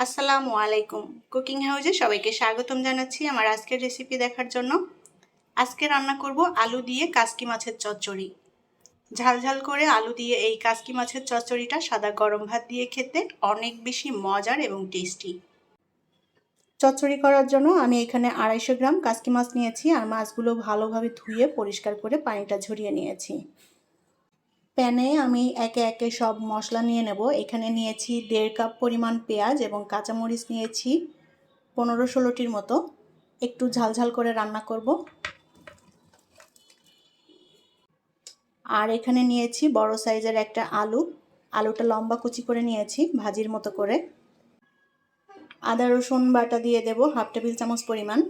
আসসালামু আলাইকুম। কুকিং হাউজে সবাইকে স্বাগতম জানাচ্ছি আমার আজকের রেসিপি দেখার জন্য। আজকে রান্না করব আলু দিয়ে কাসকি মাছের চচ্চড়ি। ঝাল ঝাল করে আলু দিয়ে এই কাসকি মাছের চচ্চড়িটা সাদা গরম ভাত দিয়ে খেতে অনেক বেশি মজার এবং টেস্টি। চচ্চড়ি করার জন্য আমি এখানে 250 গ্রাম কাসকি মাছ নিয়েছি আর মাছগুলো ভালোভাবে ধুয়ে পরিষ্কার করে পানিটা ঝরিয়ে নিয়েছি। প্যানে আমি একে একে সব মশলা নিয়ে নেব। এখানে নিয়েছি 1.5 কাপ পরিমাণ পেঁয়াজ এবং কাঁচামরিচ নিয়েছি 15-16টির মতো। একটু ঝালঝাল করে রান্না করব। আর এখানে নিয়েছি বড় সাইজের একটা আলুটা লম্বা কুচি করে নিয়েছি ভাজির মতো করে। আদা রসুন বাটা দিয়ে দেব 1/2 টেবিল চামচ পরিমাণ।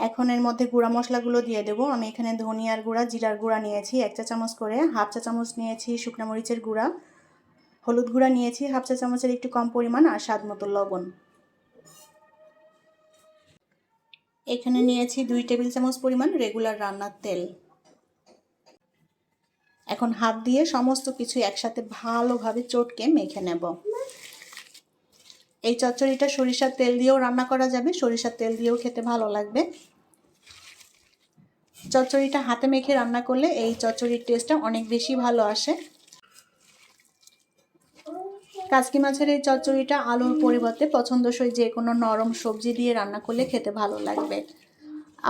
এখন এর মধ্যে গুঁড়া মশলাগুলো দিয়ে দেবো। আমি এখানে ধনিয়ার গুঁড়া, জিরার গুঁড়া নিয়েছি 1 চা চামচ করে, 1/2 চা চামচ নিয়েছি শুকনো মরিচের গুঁড়া, হলুদ গুঁড়া নিয়েছি 1/2 চা চামচের একটু কম পরিমাণ আর স্বাদ মতো লবণ। এখানে নিয়েছি 2 টেবিল চামচ পরিমাণ রেগুলার রান্নার তেল। এখন হাত দিয়ে সমস্ত কিছু একসাথে ভালোভাবে চটকে মেখে নেব। এই চচ্চড়িটা সরিষার তেল দিয়েও রান্না করা যাবে, সরিষার তেল দিয়েও খেতে ভালো লাগবে। চচ্চড়িটা হাতে মেখে রান্না করলে এই চচ্চড়ির টেস্টটা অনেক বেশি ভালো আসে। কাসকি মাছের এই চচ্চড়িটা আলুর পরিবর্তে পছন্দসই যে কোনো নরম সবজি দিয়ে রান্না করলে খেতে ভালো লাগবে।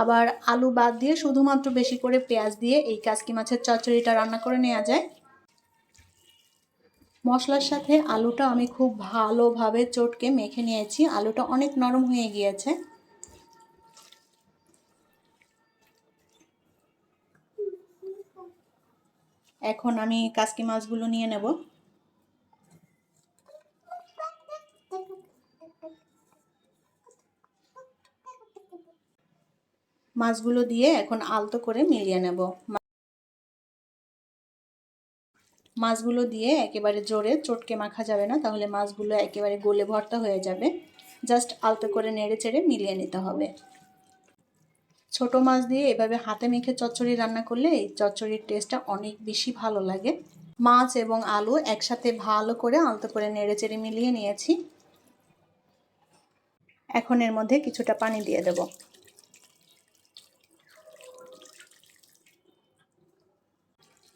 আবার আলু বাদ দিয়ে শুধুমাত্র বেশি করে পেঁয়াজ দিয়ে এই কাসকি মাছের চচ্চড়িটা রান্না করে নেওয়া যায়। মশলার সাথে আলুটা আমি খুব ভালোভাবে চটকে মেখে নিয়েছি। আলুটা অনেক নরম হয়ে গিয়েছে। এখন আমি কাসকি মাছগুলো নিয়ে নেব। মাছগুলো দিয়ে এখন আলতো করে মিলিয়ে নেব। মাছগুলো দিয়ে একেবারে জোরে চটকে মাখা যাবে না, তাহলে মাছগুলো একেবারে গলে ভর্তা হয়ে যাবে। জাস্ট আলতো করে নেড়ে চেড়ে মিলিয়ে নিতে হবে। ছোট মাছ দিয়ে এভাবে হাতে মেখে চচ্চড়ি রান্না করলে এই চচ্চড়ির টেস্টটা অনেক বেশি ভালো লাগে। মাছ এবং আলু একসাথে ভালো করে আলতো করে নেড়ে চেড়ে মিলিয়ে নিয়েছি। এখন এর মধ্যে কিছুটা পানি দিয়ে দেব।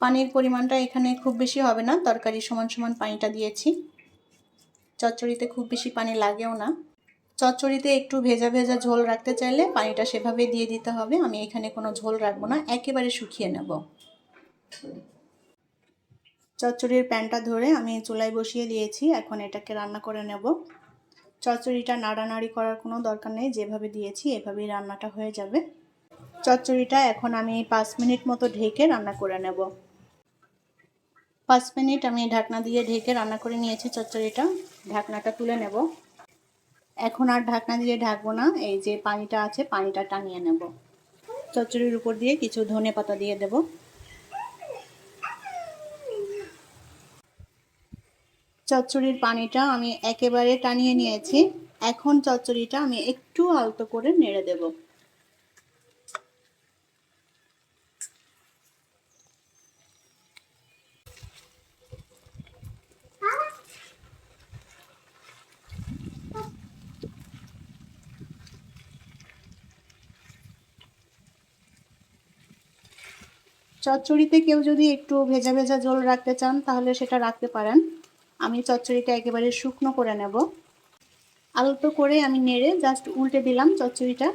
পানির পরিমাণটা এখানে খুব বেশি হবে না, তরকারি সমান সমান পানিটা দিয়েছি। চচ্চড়িতে খুব বেশি পানি লাগেও না। চচ্চড়িতে একটু ভেজা ভেজা ঝোল রাখতে চাইলে পানিটা সেভাবে দিয়ে দিতে হবে। আমি এখানে কোনো ঝোল রাখবো না, একেবারে শুকিয়ে নেব। চচ্চড়ির প্যানটা ধরে আমি চুলায় বসিয়ে দিয়েছি। এখন এটাকে রান্না করে নেব। চচ্চড়িটা নাড়ানাড়ি করার কোনো দরকার নেই, যেভাবে দিয়েছি এভাবেই রান্নাটা হয়ে যাবে। চচ্চড়িটা এখন আমি 5 মিনিট মতো ঢেকে রান্না করে নেব। 5 মিনিট আমি ঢাকনা দিয়ে ঢেকে রান্না করে নিয়েছি চচ্চড়িটা। ঢাকনাটা তুলে নেব। এখন আর ঢাকনা দিয়ে ঢাকবো না, এই যে পানিটা আছে পানিটা টানিয়ে নেব। চচ্চড়ির উপর দিয়ে কিছু ধনেপাতা দিয়ে দেব। চচ্চড়ির পানিটা আমি একেবারে টানিয়ে নিয়েছি। এখন চচ্চড়িটা আমি একটু আলতো করে নেড়ে দেব। চচ্চড়িতে কেউ যদি একটু ভেজা ভেজা ঝোল রাখতে চান তাহলে সেটা রাখতে পারেন। আমি চচ্চড়িটা একেবারে শুকনো করে নেব। আলতো করে আমি নেড়ে জাস্ট উল্টে দিলাম চচ্চড়িটা।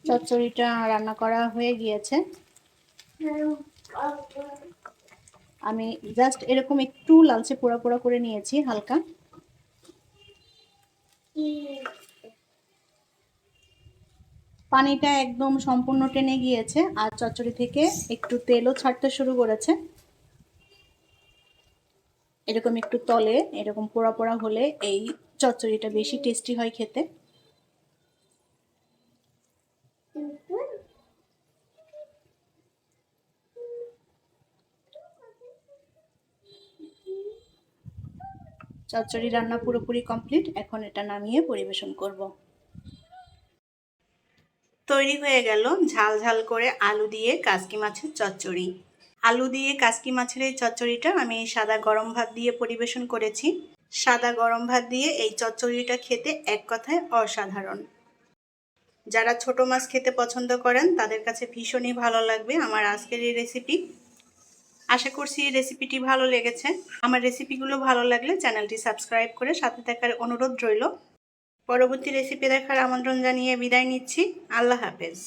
চচ্চড়িটা রান্না করা হয়ে গিয়েছে। আমি জাস্ট এরকম একটু লালচে পোড়া পোড়া করে নিয়েছি হালকা। পানিটা একদম সম্পূর্ণ টেনে গিয়েছে আর চচ্চড়ি থেকে একটু তেলও ছাড়তে শুরু করেছে। এরকম একটু তলে এরকম পোড়া পোড়া হলে এই চচ্চড়িটা বেশি টেস্টি হয় খেতে। চচ্চড়ি রান্না পুরোপুরি কমপ্লিট। এখন এটা নামিয়ে পরিবেশন করব। তৈরি হয়ে গেল ঝাল ঝাল করে আলু দিয়ে কাসকি মাছের চচ্চড়ি। আলু দিয়ে কাসকি মাছের এই চচ্চড়িটা আমি সাদা গরম ভাত দিয়ে পরিবেশন করেছি। সাদা গরম ভাত দিয়ে এই চচ্চড়িটা খেতে এক কথায় অসাধারণ। যারা ছোট মাছ খেতে পছন্দ করেন তাদের কাছে ভীষণই ভালো লাগবে আমার আজকের এই রেসিপি। আশা করছি এই রেসিপিটি ভালো লেগেছে। আমার রেসিপিগুলো ভালো লাগলে চ্যানেলটি সাবস্ক্রাইব করে সাথে থাকার অনুরোধ রইল। পরবর্তী রেসিপি দেখার আমন্ত্রণ জানিয়ে বিদায় নিচ্ছি। আল্লাহ হাফেজ।